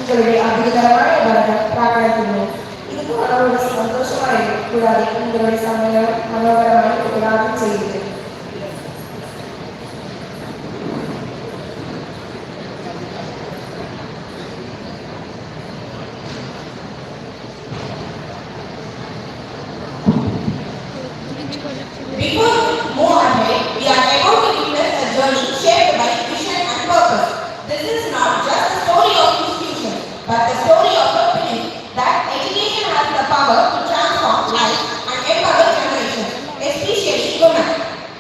നിങ്ങളുടെ അഭിനന്ദനമായ ഭരണം പ്രാർത്ഥിക്കുന്നു. ഇത് വളരെ സന്തോഷമായിരുന്നു. കൂടാതെ നിങ്ങളുടെ സമയം മനോഹരമായി ഉദ്ഘാടനം ചെയ്തു. Before we move ahead, we are about to witness a journey shaped by vision and purpose. This is not just a story of institution, but the story of a belief that education has the power to transform life and empower generations, especially women.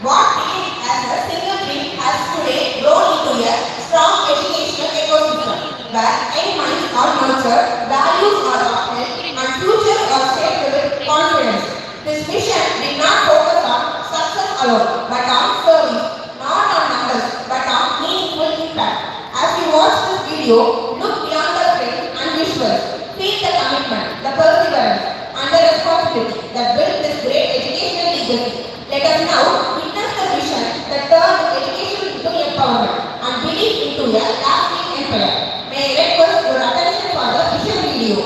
What began as a single dream has today grown into a strong educational ecosystem, where young minds are nurtured, values are upheld, and futures are shaped with confidence. This mission did not focus on success alone, but on service, not on numbers, but on meaningful impact. As you watch this video, look beyond the frame and visuals. Feel the commitment, the perseverance, and the responsibility that built this great educational legacy. Let us now witness the vision that turned education into empowerment and belief into a lasting empire. May I request your attention for the vision video.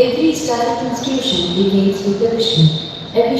Every historic institution begins with a vision that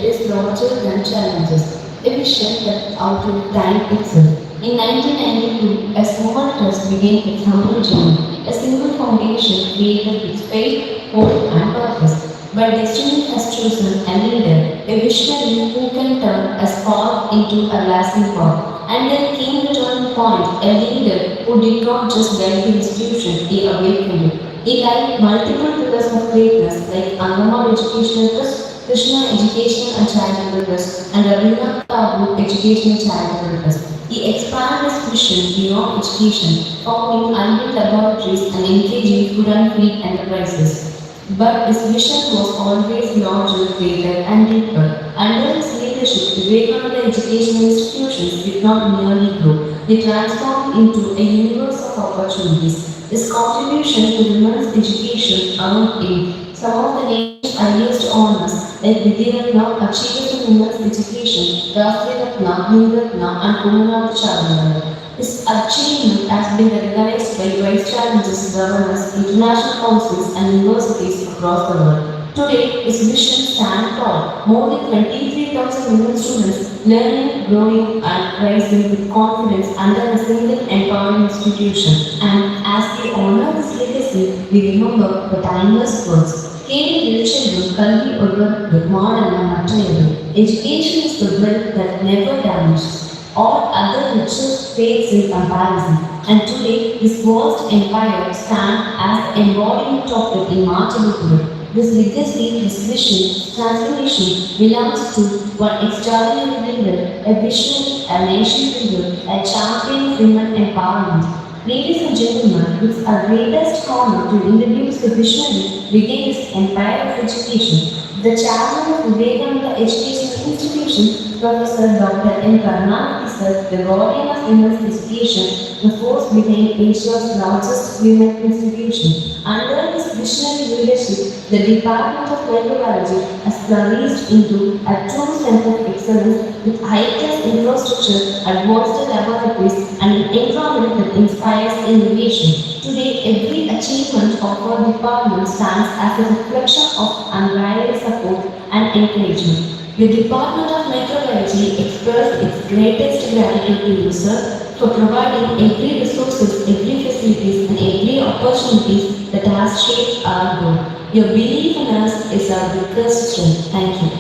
is larger than challenges, a vision that outlives time itself. In 1992, a small trust began its humble journey, a single foundation created its faith, hope, and purpose. But destiny has chosen a leader, a visionary who can turn a spark into a lasting path. And then came the turning point, a leader who did not just guide the institution, he awakened it. He guided multiple pillars of greatness like Angamad Educational Trust, Krishna Educational and Charitable Trust, and Ravina Kabu Educational Charitable Trust. He expanded his mission beyond education, founding unbuilt laboratories and engaging food and feed enterprises. But his vision was always larger, greater, and deeper. Under his leadership, Vivekananda educational institutions did not merely grow, they transformed into a universe of opportunities. His contribution to women's education earned him some of the nation's highest honors, like Vidyaratna, Achievers in Women's Education, Rashtriyaratna, Neeratna, and Kumarnath Chaudhary. His achievement has been recognized by vice challenges, governors, international councils, and universities across the world. Today, his mission stands tall. More than 23,000 women students learning, growing, and rising with confidence under a single empowering institution. And as we honor his legacy, we remember the timeless words. Caring the children, Kalvi Urban, Modern and Material. Education is the wealth that never damages. All other riches fades in comparison, and today this vast empire stands as the embodiment of the immortal good. This legacy, this vision, transformation belongs to one extraordinary leader, a visionary, a nation builder, a champion of women empowerment. Ladies and gentlemen, it's our greatest honor to introduce the visionary beginning his empire of education, the chairman of Vivekananda Educational Institution, Professor Dr. M. Karnataka sir, the guardian of women's education, the force behind Asia's largest women institution. Under his visionary leadership, the Department of Microbiology has flourished into a true center of excellence with high-class infrastructure, advanced laboratories, and an environment that inspires innovation. Today, every achievement of our department stands as a reflection of unrivaled support and encouragement. The Department of Microbiology expresses its greatest gratitude to you, sir, for providing every resources, every facilities, and every opportunities that has shaped our growth. Your belief in us is our biggest strength. Thank you.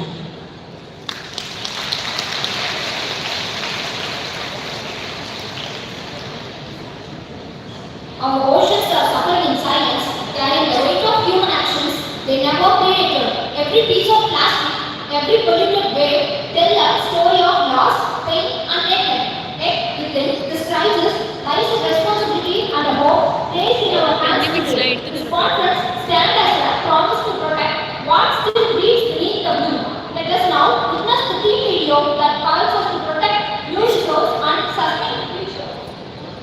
Our oceans are suffering in silence, carrying the weight of human actions they never created. Every piece of plastic, every polluted wave tell a story of loss, pain, and death. Yet within this crisis lies a responsibility and a hope placed in our hands today. This conference stands as a promise to protect what still breathes beneath the blue. Let us now witness the team video that calls us to protect blue shores and sustain the future.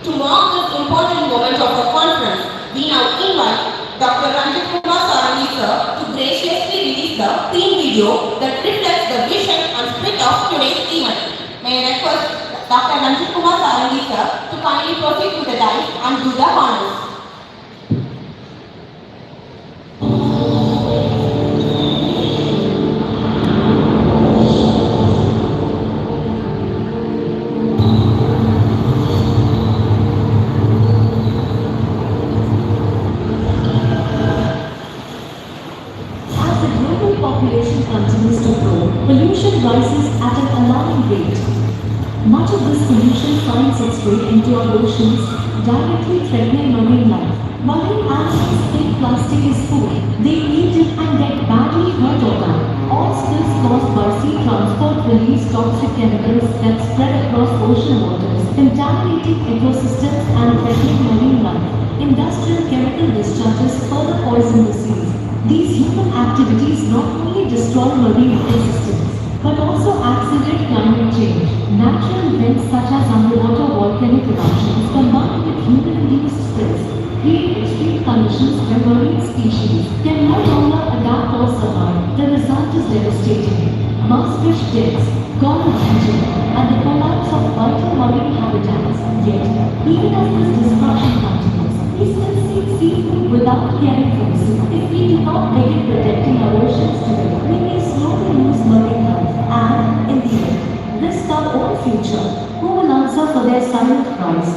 To mark this important moment of the conference, we now invite Dr. Ranjit Kumar Sarangi sir to graciously release the theme video that reflects the vision and spirit of today's event. May I request Dr. Ranjit Kumar Sarangi sir to kindly proceed to the dais and do the honors. Population continues to grow, pollution rises at an alarming rate. Much of this pollution finds its way into our oceans, directly threatening marine life. Marine animals think plastic is food. They eat it and get badly hurt or die. All spills caused by sea transport release toxic chemicals that spread across ocean waters, contaminating ecosystems and threatening marine life. Industrial chemical discharges further poison the seas. These human activities not only destroy marine ecosystems, but also accelerate climate change. Natural events such as underwater volcanic eruptions combined with human-induced spills create extreme conditions where marine species can no longer adapt or survive. The result is devastating. Mass fish deaths, coral bleaching, and the collapse of vital marine habitats. Yet, even as this destruction continues, we still see seafood without caring for it. If we do not begin protecting our oceans today, we may slowly lose marine life and, in the end, risk our own future. Who will answer for their silent cries?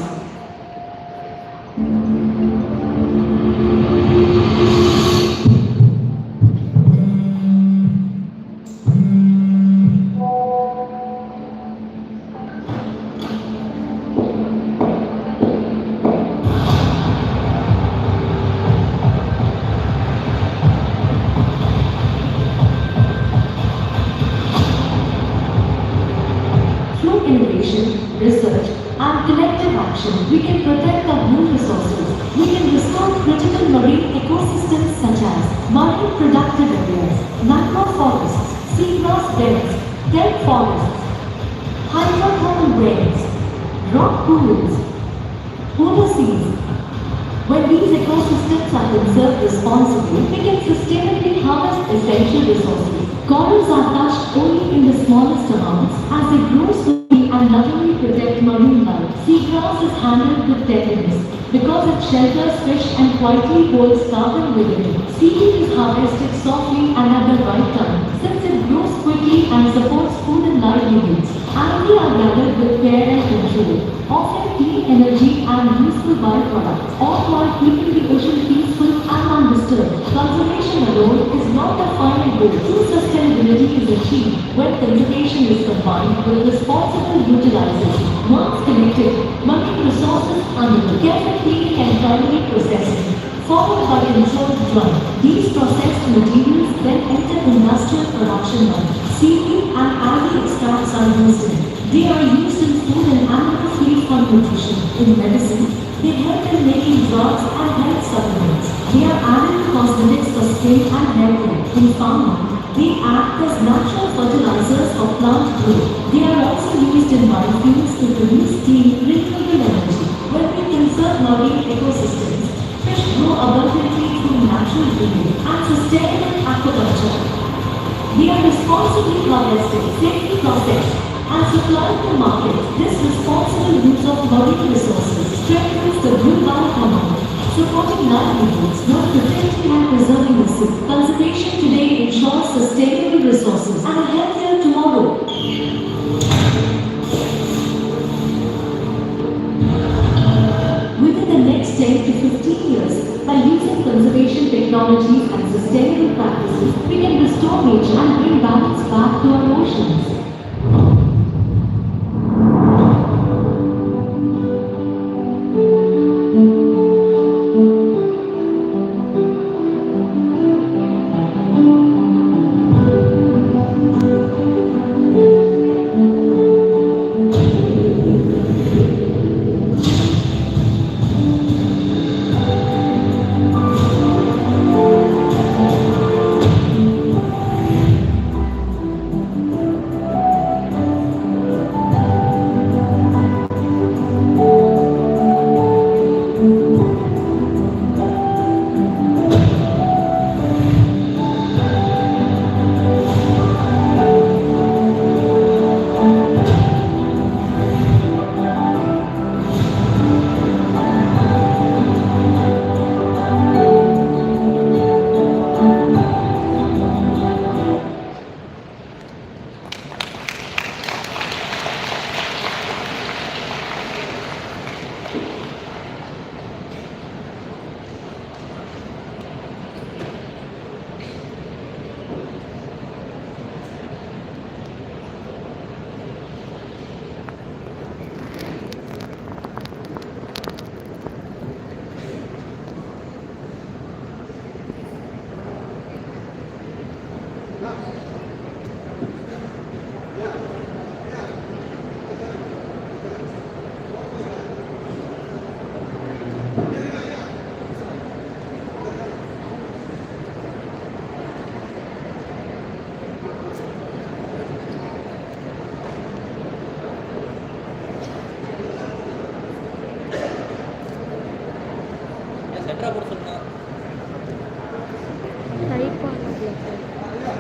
Through innovation, research, and collective action, we can protect our blue resources. We can restore critical marine ecosystems such as marine productive areas, mangrove forests, seagrass beds, kelp forests, hydrothermal wells, rock pools, polar seas. When these ecosystems are conserved responsibly, we can sustainably harvest essential resources. Corals are touched only in the smallest amounts as they grow slowly and lovingly protect marine life. Seagrass is handled with tenderness because it shelters fish and quietly holds carbon within it. Seaweed is harvested softly and at the right time since it grows quickly and supports food and livelihoods. Algae are gathered with care and control, offering clean energy and useful byproducts, all while keeping the ocean peaceful and undisturbed. Conservation alone is not the final goal. True sustainability is achieved when conservation is combined with responsible utilization. Once connected, marine resources undergo careful cleaning and primary processing, followed by controlled drying. These processed materials then enter industrial production line. Seaweed and algae extracts are used in. They are used in food and animal feed for nutrition. In medicine, they help in making drugs and health supplements. They are added to cosmetics for skin and hair care. In farming, they act as natural fertilizers for plant growth. They are also used in biofuels to produce clean, renewable energy. When we conserve marine ecosystems, fish grow abundantly through natural breeding and sustainable aquaculture. They are responsibly harvested, safely processed, and supplied to markets. This responsible use of marine resources strengthens the blue economy, supporting livelihoods while protecting and preserving the sea. Conservation today ensures sustainable resources and a healthier tomorrow. Within the next 10 to 15 years, by using conservation technologies and sustainable practices, we can restore nature and bring balance back to our oceans.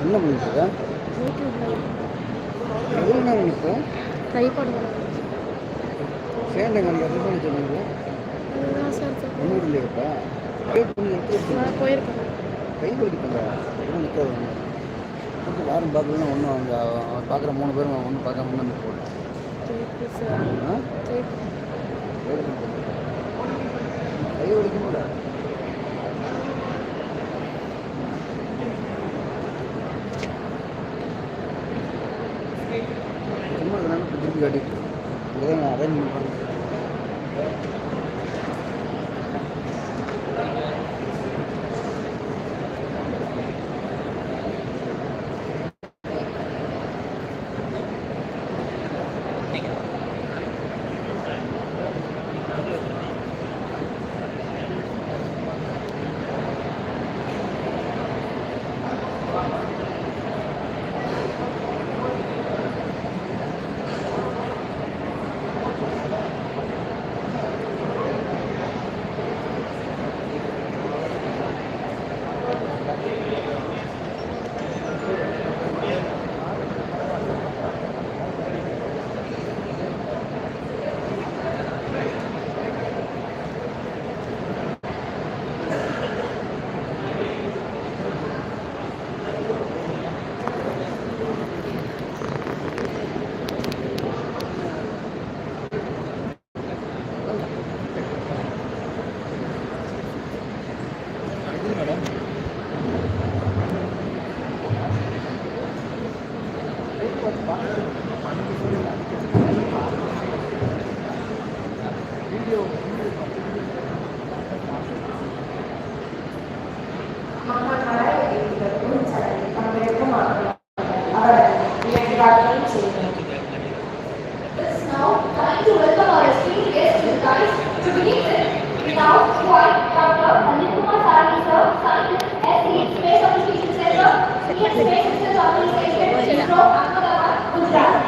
என்ன பண்ணிட்டு எவ்வளோ நேரம் இப்போ சேர்ந்தங்க நீங்கள் எது பண்ணி சொன்னீங்க ஒன்றும் இல்லையாப்பா வெயிட் பண்ணி எடுத்து கை வலிக்குங்க ஒன்றும் நிற்காது ஒன்று கொஞ்சம் யாரும் பார்க்கலன்னா ஒன்றும் அவங்க பார்க்குற 3 பேரும் ஒன்றும் பார்க்காம ஒன்றும் போடலாம் கை வலிக்கும்ல சும்மா இதெல்லாம் திருப்பி காட்டிட்டு இதான் அரேஞ்ச் பண்ணுறாங்க. It's now time to welcome our esteemed guest to the dais. To begin with, we now invite Dr. Ranjit Kumar Sarani sir, scientist, SE, Space Application Center, Indian Space Research Organization, ISRO, Ahmedabad, Gujarat.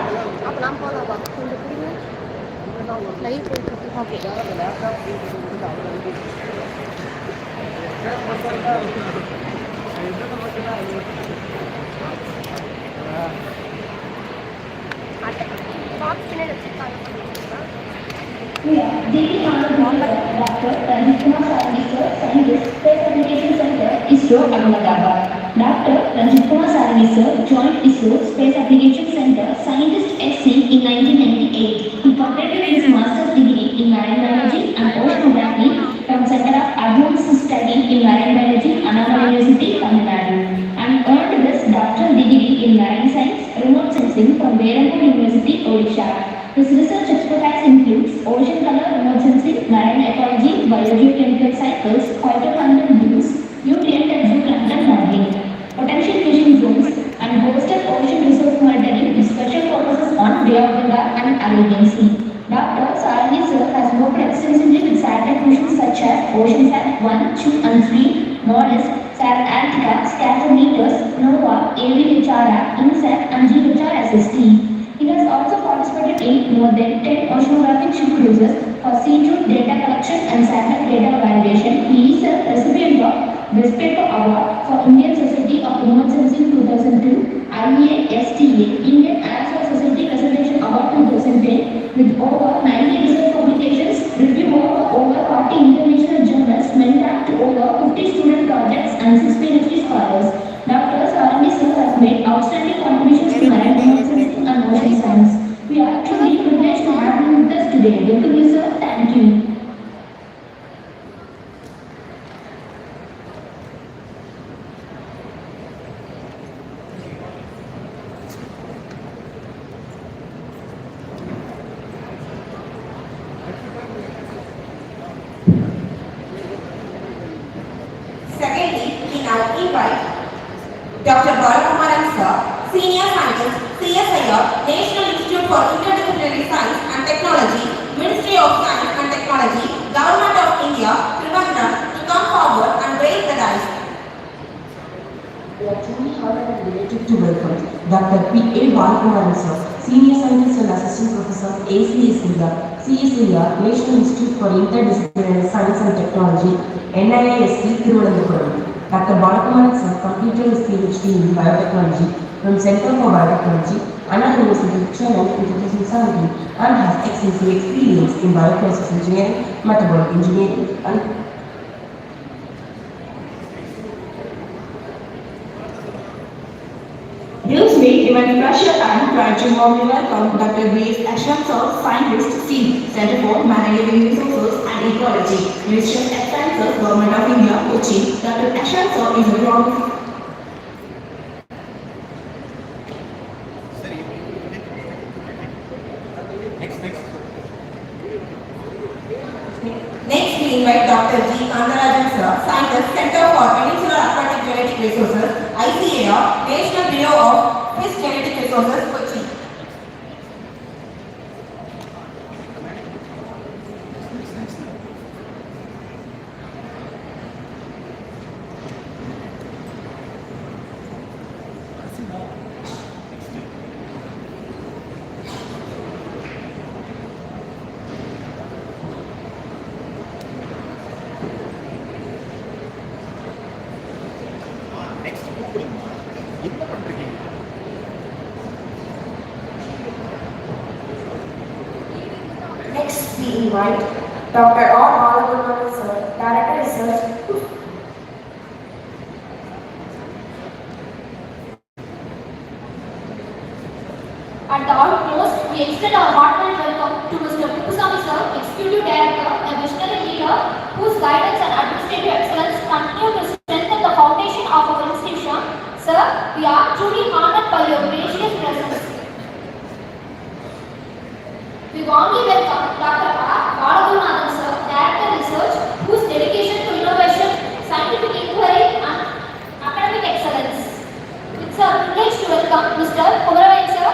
We are deeply honored by Dr. Ranjit Kumar Sarani sir, scientist, Space Application Center, ISRO, Ahmedabad. Dr. Ranjit Kumar Sarani sir joined ISRO Space Application Center, scientist SC in 1998. He completed his master's degree in marine biology and oceanography from Center of Advanced Study in Marine Biology, Anna University, Tamil Nadu, and earned his doctoral degree in marine science, remote sensing from Veeramkot University, Odisha. His research expertise includes ocean color remote sensing, marine ecology, biogeochemical cycles, phytoplankton blooms, nutrient and zooplankton modeling, potential fishing zones, and coastal ocean resource monitoring with special focuses on Bay of Bengal and Arabian Sea. Dr. Sarani sir has worked extensively with satellite missions such as OceanSat 1, 2, and 3, MODIS, SAT Antica, Scatometers, NOAA, AVHRA, INSAT, and GHRSST. He has also participated in more than 10 oceanographic ship cruises for seafood data collection and satellite data validation. He is a recipient of Best Paper Award for Indian Society of Remote Sensing 2002, IASTA, Indian Aerospace Society Presentation Award 2010, with over 90 research publications, reviewed over 40 international journals, mentored to over 50 student projects and 6 PhD scholars. Dr. Sarani sir has made outstanding contributions to marine remote sensing and ocean science. We are truly privileged to have him with us today. Welcome you, sir. Thank you. Secondly, we now invite Dr. Balakumaran sir, Senior Scientist, CSIR, National Institute for Interdisciplinary Science and Technology, Ministry of Science and Technology, Government of India, Trivandrum, to come forward and raise the dice. We are truly honored and delighted to welcome Dr. P.A. Balakumaran sir, Senior Scientist and Assistant Professor, ACSIR, CSIR, National Institute for Interdisciplinary Science and Technology, NIIST, Thiruvananthapuram. Dr. Balakumaran sir completed his PhD in Biotechnology from Center for Biotechnology, Anna University, Chennai in 2017 and has extensive experience in bioprocess engineering, metabolic engineering and Russia time, try to warmly welcome Dr. B.S. Ashram Sir, Scientist, C, Center for Marine Living Resources and Ecology, Ministry of Sciences, Government of India, Kochi. Dr. Ashram Sir is a ground. Next, we invite Dr. G. Kandarajan Sir, Scientist, Center for Peninsular Aquatic Genetic Resources, ICAR, National Bureau of Fish Genetic Resources, Kochi. Next, we invite Dr. R. Balagurman Sir, Director Research. At the outmost, we extend our heartfelt welcome to Mr. Kupusamy Sir, Executive Director, a visionary leader whose guidance and administrative excellence continue to strengthen the foundation of our institution. Sir, we are truly honored by your gracious presence. We warmly welcome Dr. R. Balagurman Sir, Director Research, whose dedication to innovation, scientific inquiry and academic excellence. It's a privilege to welcome Mr. Kumaravan Sir,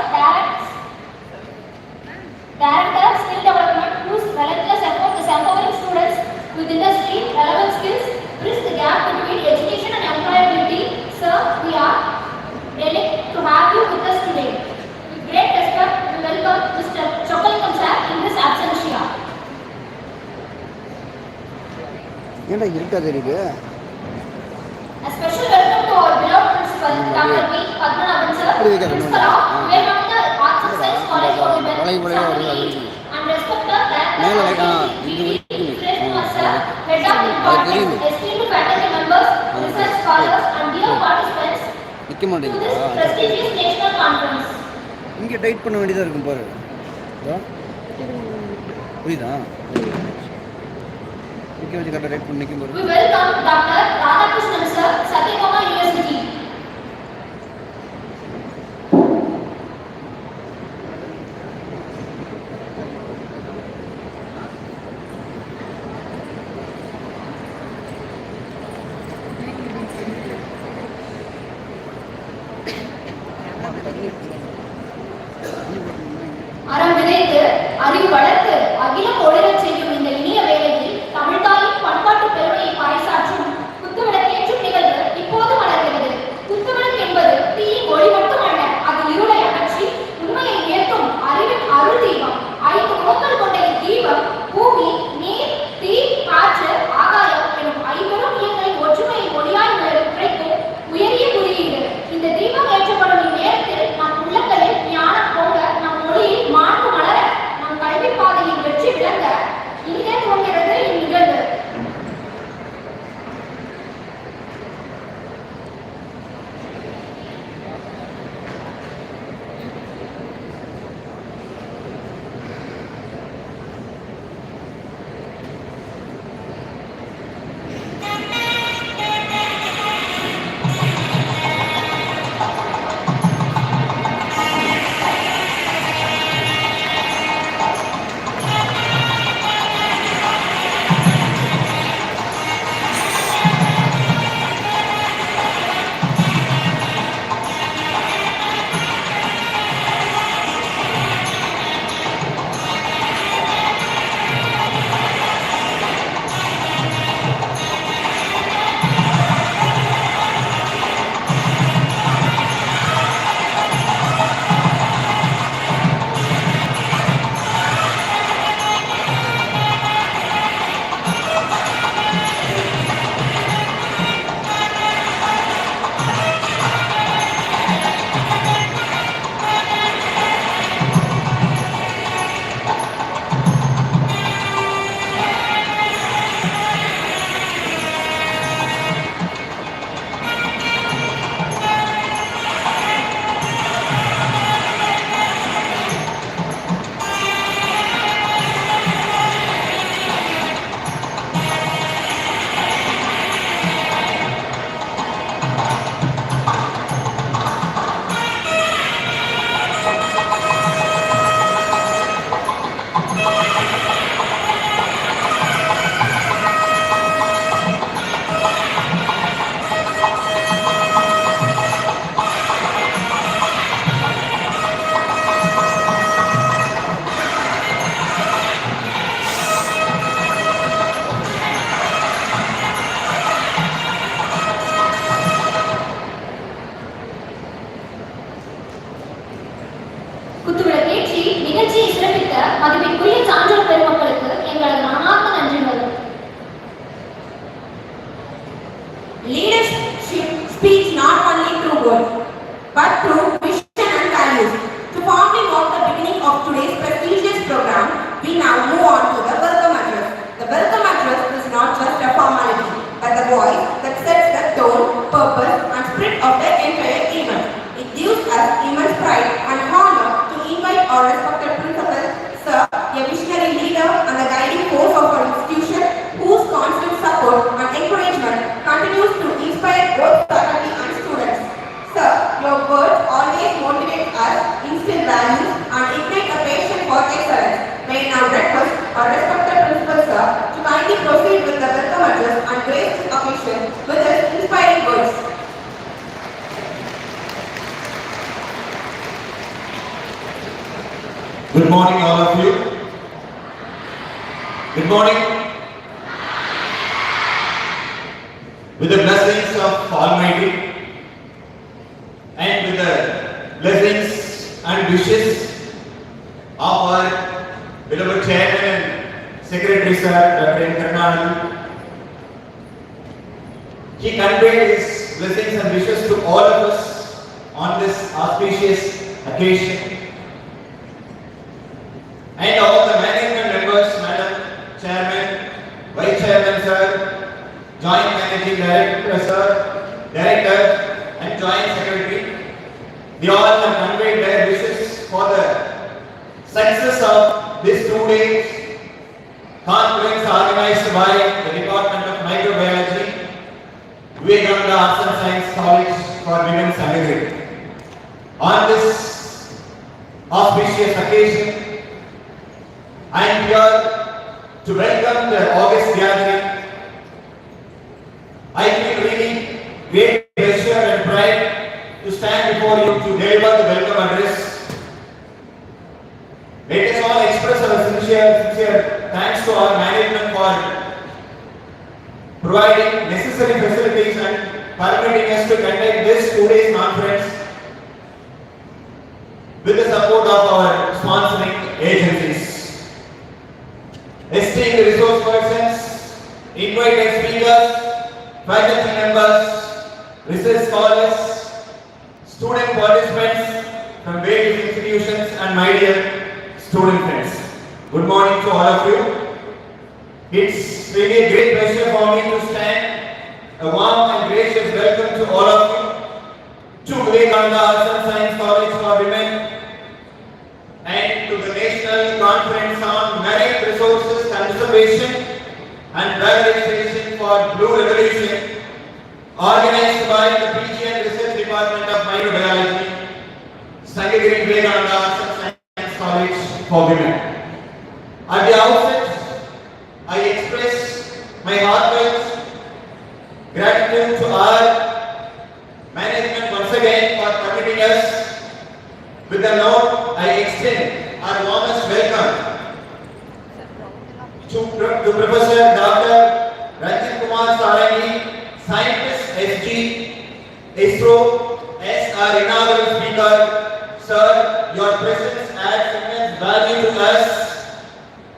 Director Skill Development, whose relentless effort is empowering students with industry relevant skills, bridge the gap between education and employability. Sir, we are delighted to have you with us today. With great respect, we welcome Mr. Chokalingam Sir in his absentia. ஏன்டா இருக்கா தெரியுது? A special welcome to our beloved principal, Dr. B. Padmanabhan Sir, Principal of Vivekananda Arts and Science College for Women, Saturday, and respected Director of Sir, Head of Department, esteemed faculty members, research scholars, and dear participants நிற்க to மாட்டேங்குதா? this prestigious national conference. இங்கே tight பண்ண வேண்டியதாக இருக்கும் பாரு. புரியுதா? நிற்க வச்சு கரெக்டாக டைட் பண்ணி நிற்கும் பாரு. We welcome Dr. Radhakrishnan Sir, Satyabama University. அறம் விதைத்து அறிவு வளர்த்து அகிலம் ஒளிரச் செய்யும் இந்த இனிய வேளையில் தமிழ்தாயின் பண்பாட்டு பெருமையை பறைசாற்றும் குத்துவிளக்கேற்றும் நிகழ்வு இப்போது மலர்கிறது. with the welcome address and grace this occasion with his inspiring words. Good morning, all of you. Good morning. With the blessings of Almighty and with the blessings and wishes of our beloved Chairman and Secretary Sir, Dr. N. Karnanadu, he conveyed his blessings and wishes to all of us on this auspicious occasion. And all the management members, Madam Chairman, Vice Chairman Sir, Joint Managing Director Sir, Director and Joint Secretary, they all have conveyed their wishes for the success of this 2 days conference organized by the Department of Microbiology, Vivekananda Arts and Science College for Women Sangarid. On this auspicious occasion, I am here to welcome the August gathering. I feel really great pleasure and pride to stand before you to deliver the welcome address. Let us all express our sincere thanks to our management for providing necessary facilities and permitting us to conduct this 2 days conference with the support of our sponsoring agencies. Esteemed resource persons, invited speakers, faculty members, research scholars, student participants from various institutions, and my dear student friends. Good morning to all of you. It's really a great pleasure for me to stand a warm and gracious welcome to all of you to Vivekananda Arts and Science College for Women and to the National Conference on Marine Resources Conservation and Valorization for Blue Revolution, organized by the PG and Research Department of Microbiology, Sangarid Vivekananda Arts and Science College for Women. At the outset, I express my heartfelt gratitude to our management once again for permitting us. With the note, I extend our warmest welcome to Professor Dr. Ranjit Kumar Sarangi, Scientist SG, ISRO, as our inaugural speaker. Sir, your presence adds immense value to us.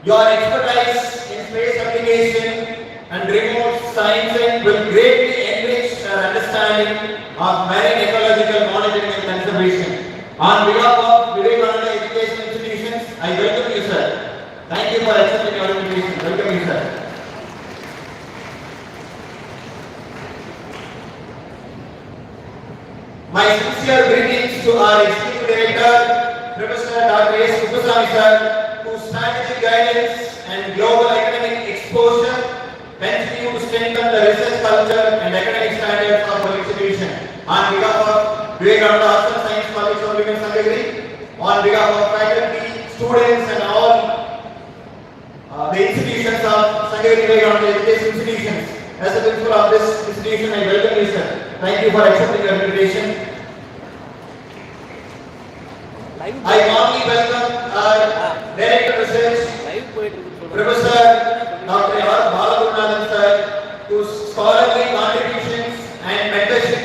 Your expertise in space application and remote science will greatly enrich our understanding of marine ecological monitoring and conservation. On behalf of Vivekananda Education Institutions, I welcome you, sir. Thank you for accepting our invitation. Welcome you, sir. My sincere greetings to our Executive Director, Professor Dr. S. Kuppasamy sir, whose strategic guidance and global academic exposure continue to strengthen the research culture and academic standards of our institution. On behalf of Vivekananda Arts and Science College for Women Sangarid, on behalf of faculty, students and all the institutions of Sangarid Vivekananda Education Institutions, as a principal of this institution, I welcome you, sir. Thank you for accepting your invitation. I warmly welcome our Director of Research, Professor Dr. R. Balagurunathan sir, whose scholarly contributions and mentorship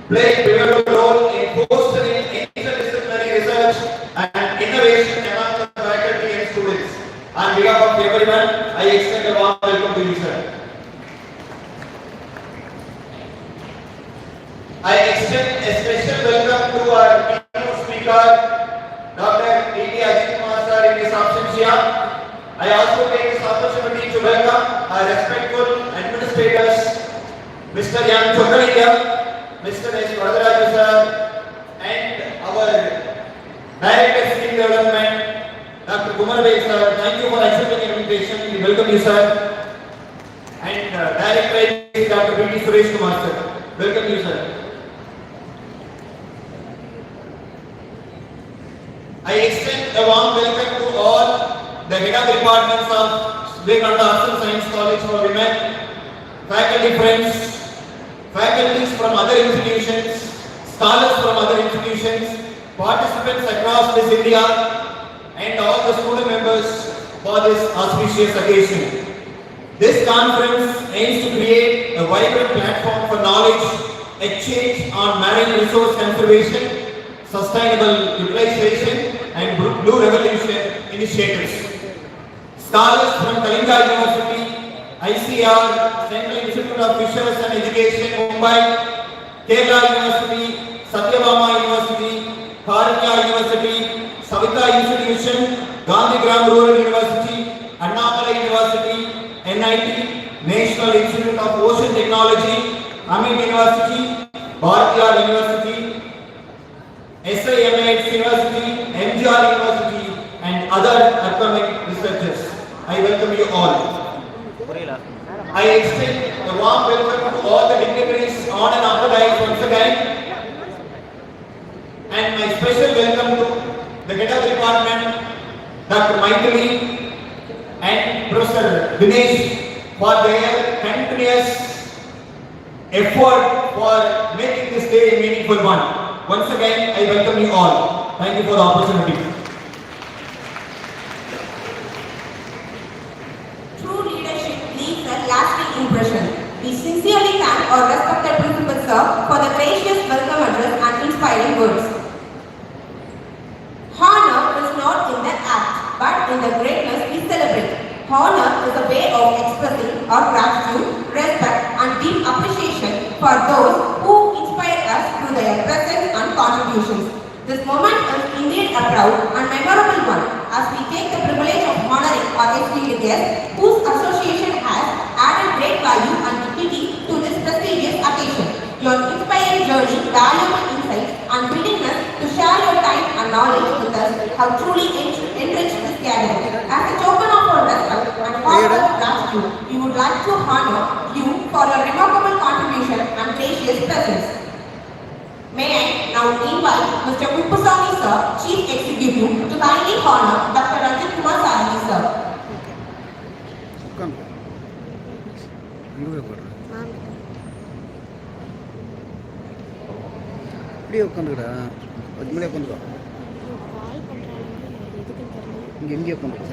play a pivotal role in fostering interdisciplinary research and innovation among the faculty and students. On behalf of everyone, I extend a warm welcome to you, sir. I extend a special welcome to our keynote speaker, Dr. D.T. Ajit Kumar sir, in his absence here. I also take this opportunity to welcome our respectful administrators, Mr. Yan Chokalingam, Mr. S. Varadaraja sir, and our Director of Skill Development, Dr. Kumar Bey sir. Thank you for accepting your invitation. We welcome you, sir. And Director Dr. B.T. Suresh Kumar sir. Welcome you, sir. I extend a warm welcome to all the head of departments of Vivekananda Arts and Science College for Women, faculty friends, faculties from other institutions, scholars from other institutions, participants across this India, and all the student members for this auspicious occasion. This conference aims to create a vibrant platform for knowledge exchange on marine resource conservation, sustainable utilization, and blue revolution initiatives. Scholars from Kalinga University, ICR, Central Institute of Fisheries and Education, Mumbai, Kerala University, Satyabama University, Karunya University, Savita Institution, Gandhigram Rural University, Annamalai University, NIT, National Institute of Ocean Technology, Amit University, Bharatiya University, SIMH University, MGR University, and other upcoming researchers. I welcome you all. I extend a warm welcome to all the dignitaries on and off the dais once again. And my special welcome to the head of the department, Dr. Maithili and Professor Dinesh for their continuous effort for making this day a meaningful one. Once again, I welcome you all. Thank you for the opportunity. True leadership leaves a lasting impression. We sincerely thank our respected Principal Sir for the gracious welcome address and inspiring words. Honor is not in the act, but in the greatness we celebrate. Honor is a way of expressing our gratitude, respect, and deep appreciation for those who inspire us through their presence and contributions. This moment is indeed a proud and memorable one as we take the privilege of honoring our esteemed guests whose association has added great value and dignity to this prestigious occasion. Your inspiring journey, valuable insights, and willingness to share your time and knowledge with us have truly enriched this gathering. As a token of our respect and heartfelt gratitude, we would like to honor you for your remarkable contribution and gracious presence. May I now invite Mr. Kuppusamy Sir, Chief Executive, to kindly honor Dr. Ranjit Kumar Sarani Sir. இப்படியே உட்காந்துக்கடா கொஞ்சம் மேலே உட்காந்துக்கோ இங்கே எங்கேயே உட்காந்துக்கோ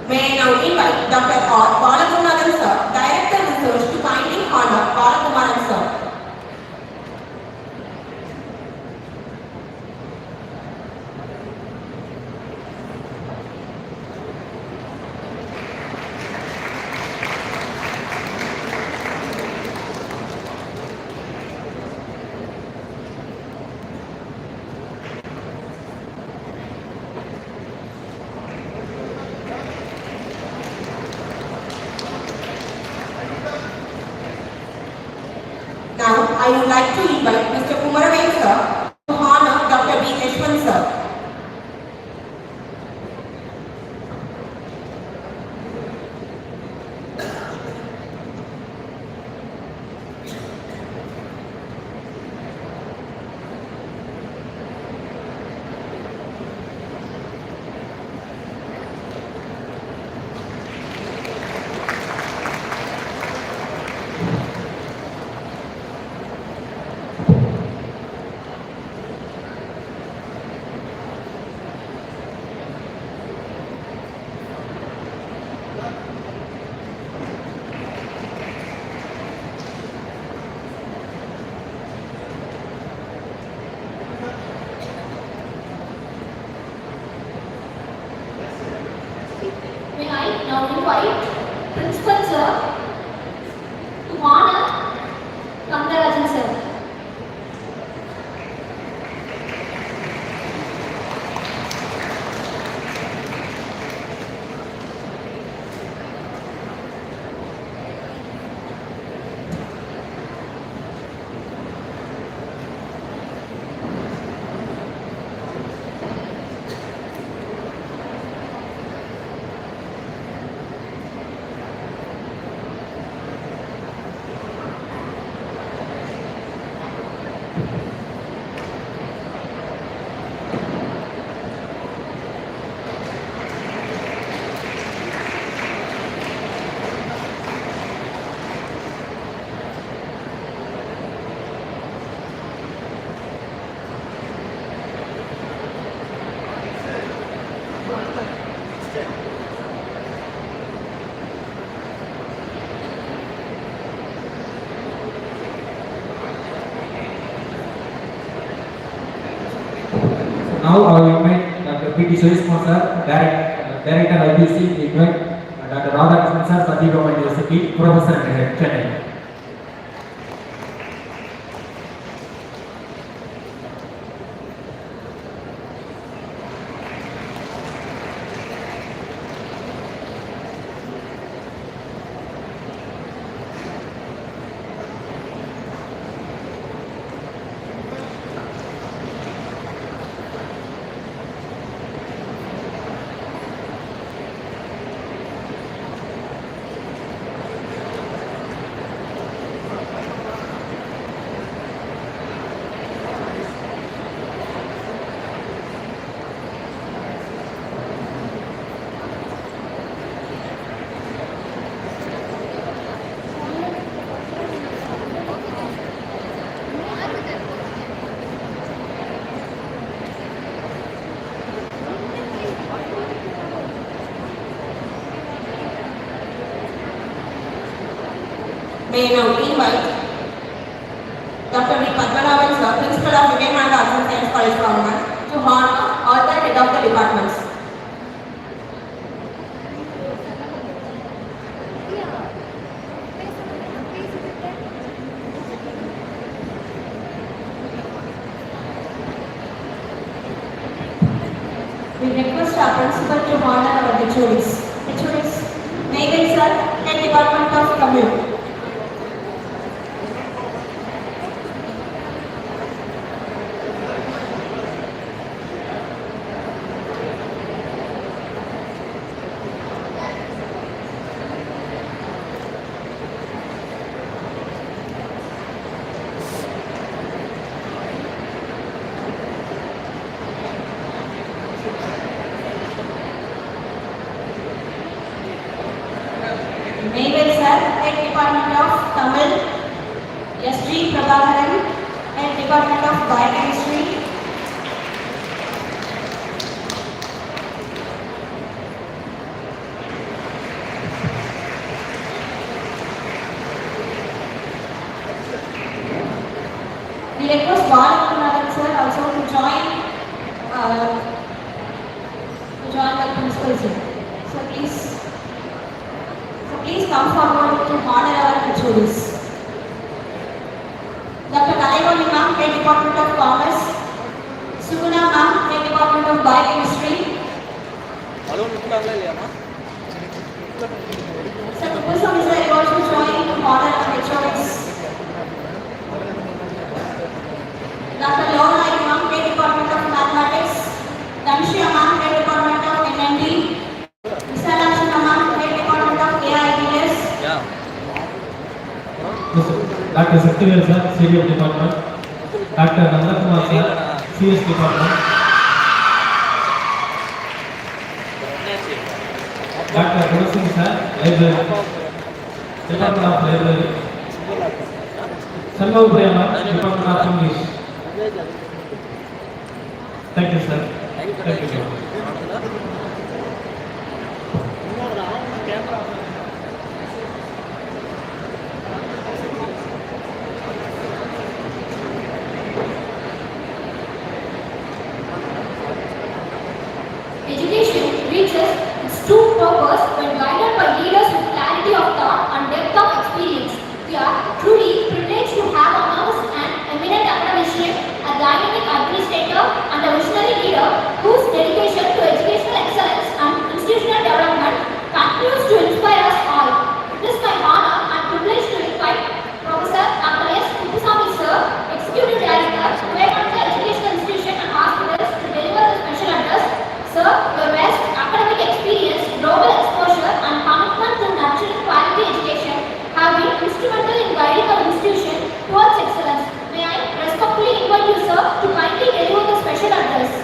May I now invite Dr. R. Balakumaran Sir, Director Research, to kindly honor Balakumaran Sir. Now, I would like to invite Mr. Kumaraven Sir to honor Dr. B. Yashwant Sir. Now I will invite Dr. P.T. Surismo sir, Director IBC, invite Dr. Radhakrishnan sir, Satyabama University, Professor and Head, Chennai. May I now invite Dr. V. Padmanabhan sir, Principal of Vivekananda Arts and Science College, Government, to honor all the head of the departments. We request our principal to honor our HODs. HODs, Megan sir, Head Department of Community. Mabel sir, Head Department of Tamil, S.G. Prabhakaran, Head Department of Biochemistry, we request Balakrishnan sir also to join the principal sir. So please come forward to honor our HODs. Dr. Kalaiwani ma'am, Head Department of Commerce, Suguna ma'am, Head Department of Biochemistry. Sir, Kupusam sir is also joining to honor our HODs. Dr. Lorna ma'am, Head Department of Mathematics, Dhamshya ma'am, Head Department of NMD, Visalakshana ma'am, Head Department of AIDS. Dr. Satyavel sir, CDF Department, Dr. Nandakumar sir, CS Department, Dr. Gurusingh sir, Library, Department of Library, Salva Ubrayama, Department of English. Thank you sir. Thank you very much. Education reaches its true purpose when guided by leaders with clarity of thought and depth of experience. We are truly privileged to have among us an eminent academician, a dynamic administrator, and a visionary leader whose dedication to educational excellence and institutional development continues to inspire us all. It is my honor and privilege to invite Professor Dr. S. Kupusamy sir, Executive Director, Vivekananda Educational Institution and Hospitals, to deliver the special address. Sir, your vast academic experience, global exposure, and commitment to nurturing quality education have been instrumental in guiding our institution towards excellence. May I respectfully invite you, sir, to kindly deliver the special address.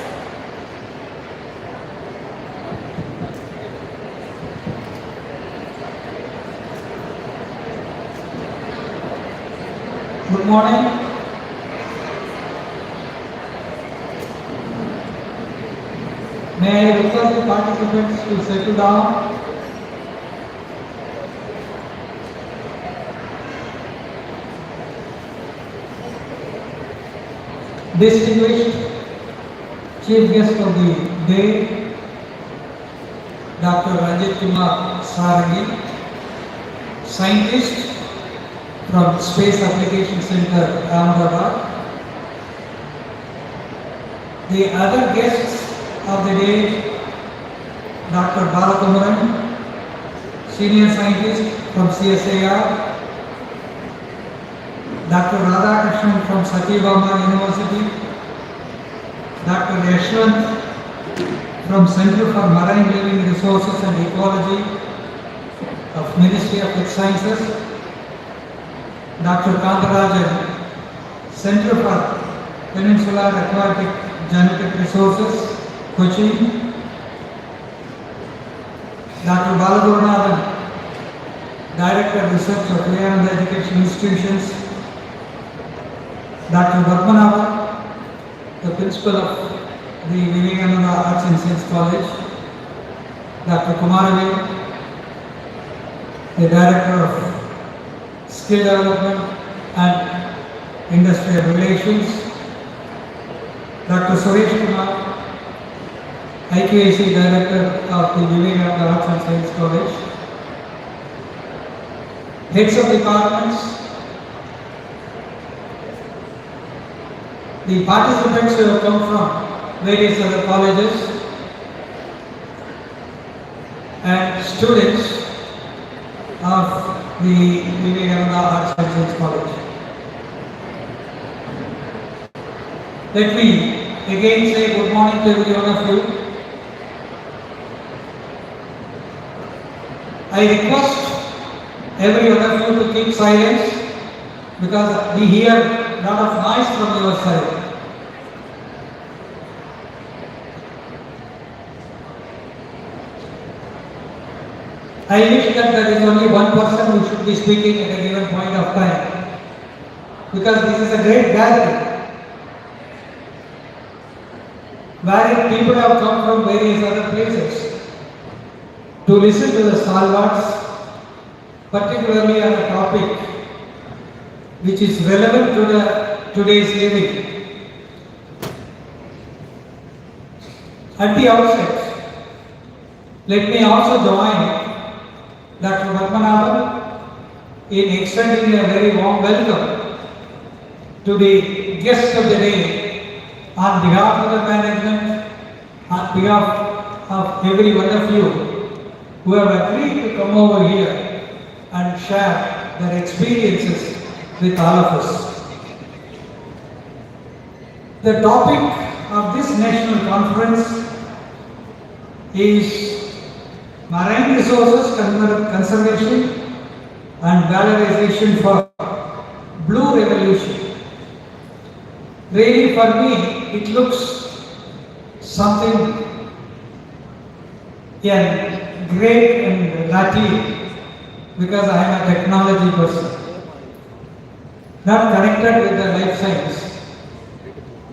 Good morning. May I request the participants to settle down? Distinguished Chief guest of the day, Dr. Rajat Kumar Saragi, scientist from Space Application Center, Ahmedabad. The other guests of the day, Dr. Balakumaran, senior scientist from CSIR, Dr. Radhakrishnan from Satyabama University, Dr. Yashwant from Center for Marine Living Resources and Ecology of Ministry of Earth Sciences, Dr. Kantarajan, Center for Peninsular Aquatic Genetic Resources, Kochi, Dr. Balagurunathan, Director of Research of Vivekananda Education Institutions, Dr. Padmanabhan, the Principal of the Vivekananda Arts and Science College, Dr. Kumaravel, the Director of Skill Development and Industrial Relations, Dr. Suresh Kumar, IQAC Director of the Vivekananda Arts and Science College, heads of departments, the participants who have come from various other colleges, and students of the Vivekananda Arts and Science College. Let me again say good morning to every one of you. I request every one of you to keep silence because we hear a lot of noise from your side. I wish that there is only one person who should be speaking at a given point of time because this is a great gathering where people have come from various other places to listen to the stalwarts, particularly on a topic which is relevant to today's living. At the outset, let me also join Dr. Padmanabhan in extending a very warm welcome to the guest of the day on behalf of the management, on behalf of every one of you who have agreed to come over here and share their experiences with all of us. The topic of this national conference is Marine Resources Conservation and Valorization for Blue Revolution. Really for me, it looks something great and lucky because I am a technology person, not connected with the life science.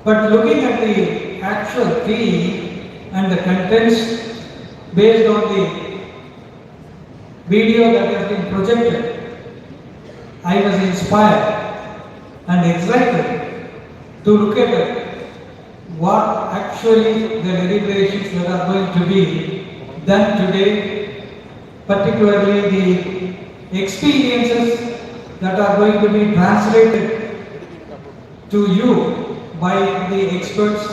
But looking at the actual key and the contents based on the video that has been projected, I was inspired and excited to look at what actually the deliberations that are going to be done today, particularly the experiences that are going to be translated to you by the experts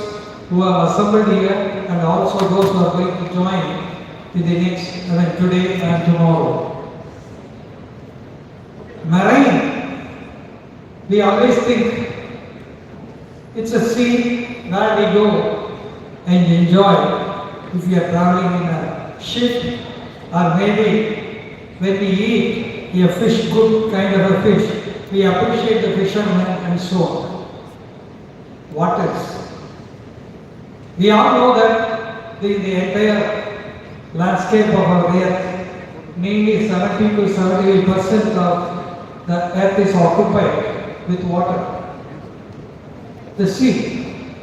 who have assembled here and also those who are going to join in the next, today and tomorrow. Marine, we always think it's a sea where we go and enjoy if we are traveling in a ship or maybe when we eat a fish, good kind of a fish, we appreciate the fishermen and so on. What else? We all know that the entire landscape of our earth, mainly 70 to 78% of the earth is occupied with water. The sea,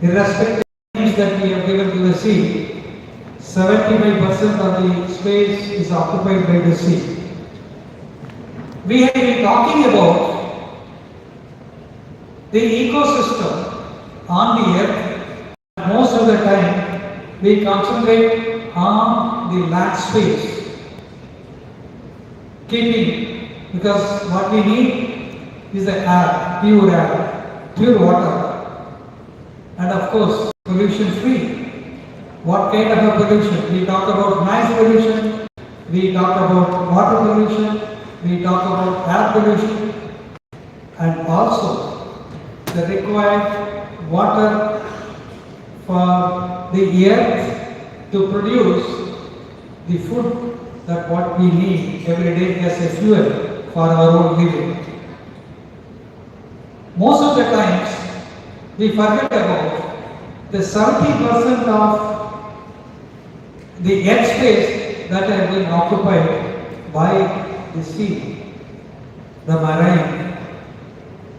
irrespective of the names that we have given to the sea, 75% of the space is occupied by the sea. We have been talking about the ecosystem on the earth but most of the time we concentrate on the land space, keeping, because what we need is the air, pure water, and of course pollution free. What kind of a pollution? We talk about noise pollution, we talk about water pollution, we talk about air pollution, and also the required water for the earth to produce the food that what we need every day as a fuel for our own living. Most of the times we forget about the 70% of the earth space that has been occupied by the sea, the marine.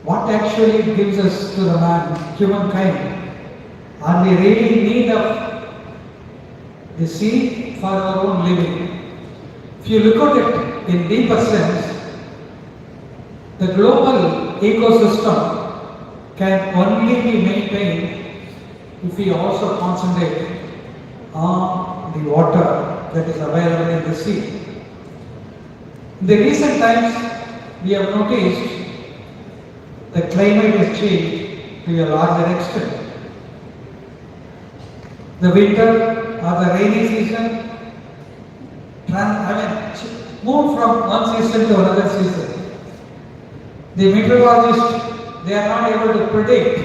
What actually gives us to the man, humankind? Are we really in need of the sea for our own living? If you look at it in deeper sense, the global ecosystem can only be maintained if we also concentrate on the water that is available in the sea. In the recent times, we have noticed the climate has changed to a larger extent. The winter or the rainy season moved from one season to another season. The meteorologists, they are not able to predict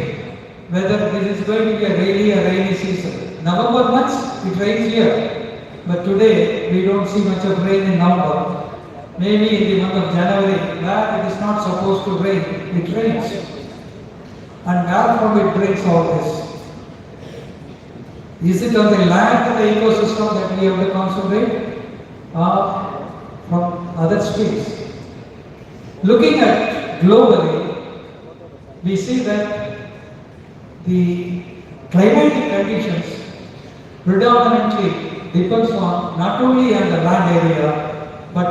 whether this is going to be a rainy season. November months, it rains here, but today we don't see much of rain in November. Maybe in the month of January, where it is not supposed to rain, it rains. And where from it brings all this? Is it on the land, the ecosystem that we have to concentrate, or from other space? Looking at globally, we see that the climatic conditions predominantly depends on not only on the land area, but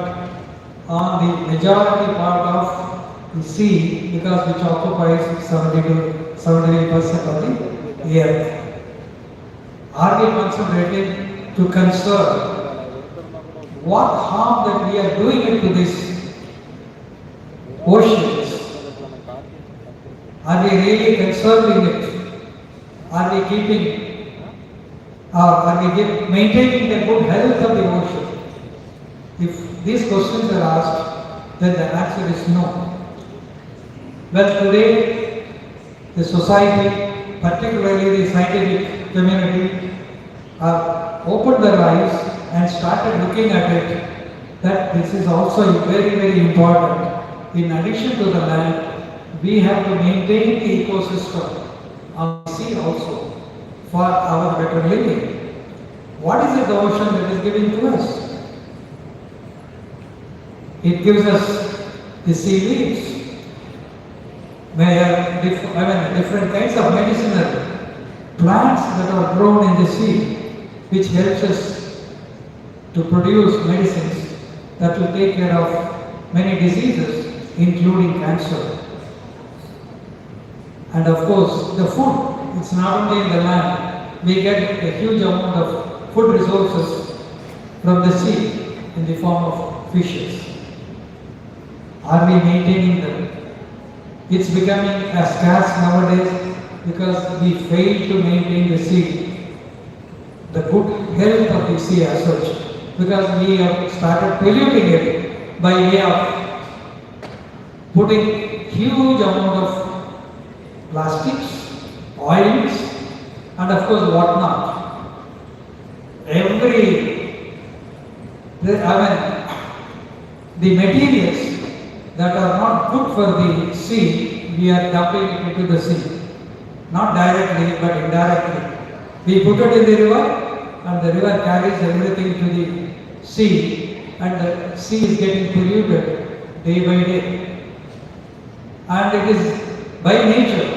on the majority part of the sea, because which occupies 78% of the earth. Are we concentrating to conserve? What harm that we are doing it to these oceans? Are we really conserving it? Are we keeping, are we maintaining the good health of the ocean? If these questions are asked, then the answer is no. Well, today, the society, particularly the scientific community, have opened their eyes and started looking at it, that this is also very, very important. In addition to the land, we have to maintain the ecosystem of the sea also for our better living. What is it the ocean that is giving to us? It gives us the sea leaves, where different kinds of medicinal plants that are grown in the sea, which helps us to produce medicines that will take care of many diseases, including cancer. And of course, the food, it's not only in the land, we get a huge amount of food resources from the sea in the form of fishes. Are we maintaining them? It's becoming a scarce nowadays because we fail to maintain the sea, the good health of the sea as such, because we have started polluting it by way of putting huge amount of plastics, oils, and of course whatnot. The materials that are not good for the sea, we are dumping it into the sea. Not directly, but indirectly. We put it in the river, and the river carries everything to the sea, and the sea is getting polluted day by day. And it is by nature,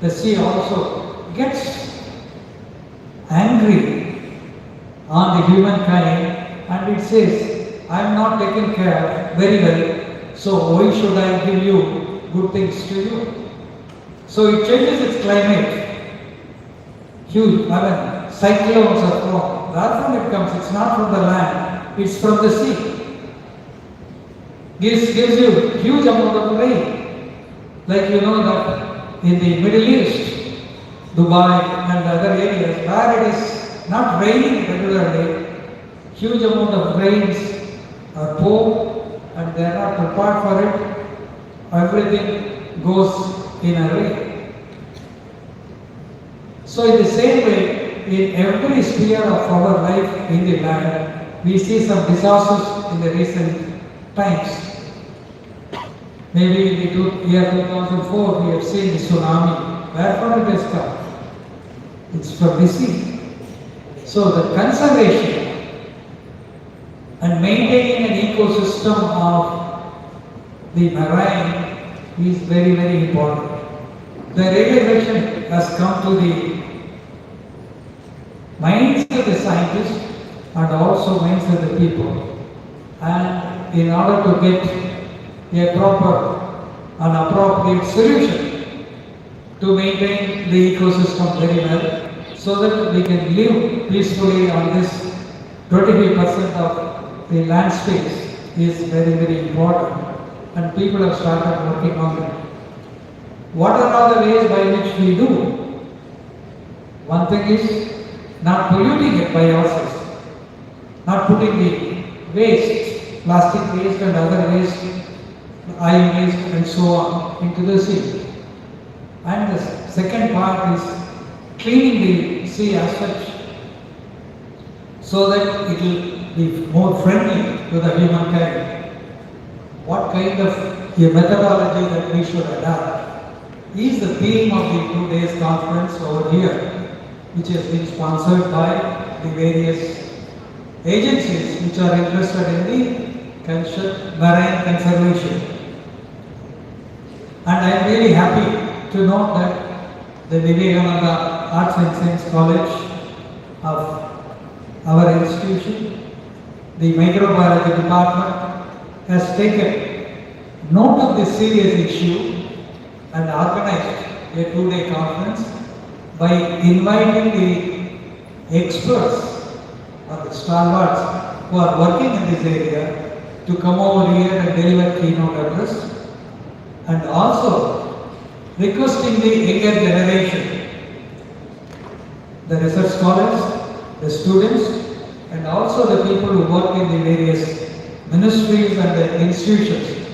the sea also gets angry on the humankind, and it says, I am not taken care very well, so why should I give you good things to you? So it changes its climate. huge, cyclones are formed. Where from it comes? It's not from the land, it's from the sea. Gives you huge amount of rain. Like you know that in the Middle East, Dubai and other areas where it is not raining regularly, huge amount of rains are poured and they are not prepared for it. Everything goes in a rain. So in the same way, in every sphere of our life in the land, we see some disasters in the recent times. Maybe in the year 2004, we have seen the tsunami. Where it has come? It's from the sea. So the conservation and maintaining an ecosystem of the marine is very, very important. The realization has come to the minds of the scientists and also minds of the people. And in order to get a proper and appropriate solution to maintain the ecosystem very well, so that we can live peacefully on this 25% of the land space is very, very important, and people have started working on it. What are all the ways by which we do? One thing is not polluting it by ourselves, not putting the waste, plastic waste and other waste, iron waste and so on into the sea. And the second part is cleaning the sea as such, so that it will be more friendly to the humankind. What kind of a methodology that we should adopt is the theme of the 2 days conference over here, which has been sponsored by the various agencies which are interested in the marine conservation. And I am really happy to know that the Vivekananda Arts and Science College of our institution, the Microbiology department, has taken note of this serious issue and organized a 2-day conference by inviting the experts or the stalwarts who are working in this area to come over here and deliver keynote address, and also requesting the younger generation, the research scholars, the students, and also the people who work in the various ministries and the institutions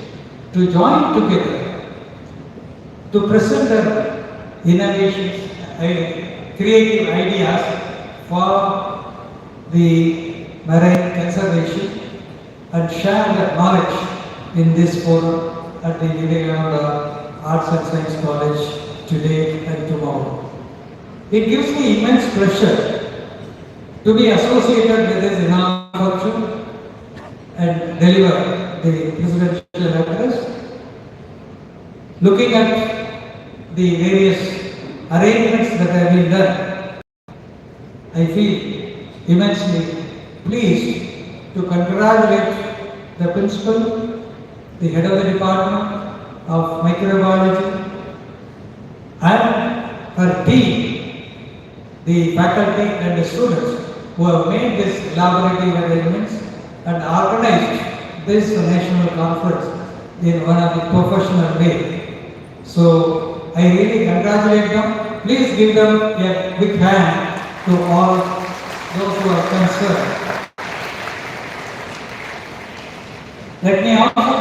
to join together to present their innovations, creative ideas for the marine conservation and share their knowledge in this forum at the Vivekananda Arts and Science College today and tomorrow. It gives me immense pleasure to be associated with this inaugural function and deliver the presidential address. Looking at the various arrangements that have been done, I feel immensely pleased to congratulate the principal, the head of the Department of Microbiology, and her team, the faculty and the students who have made this collaborative arrangements and organized this national conference in one of the professional way. So I really congratulate them. Please give them a big hand to all those who are concerned. Let me also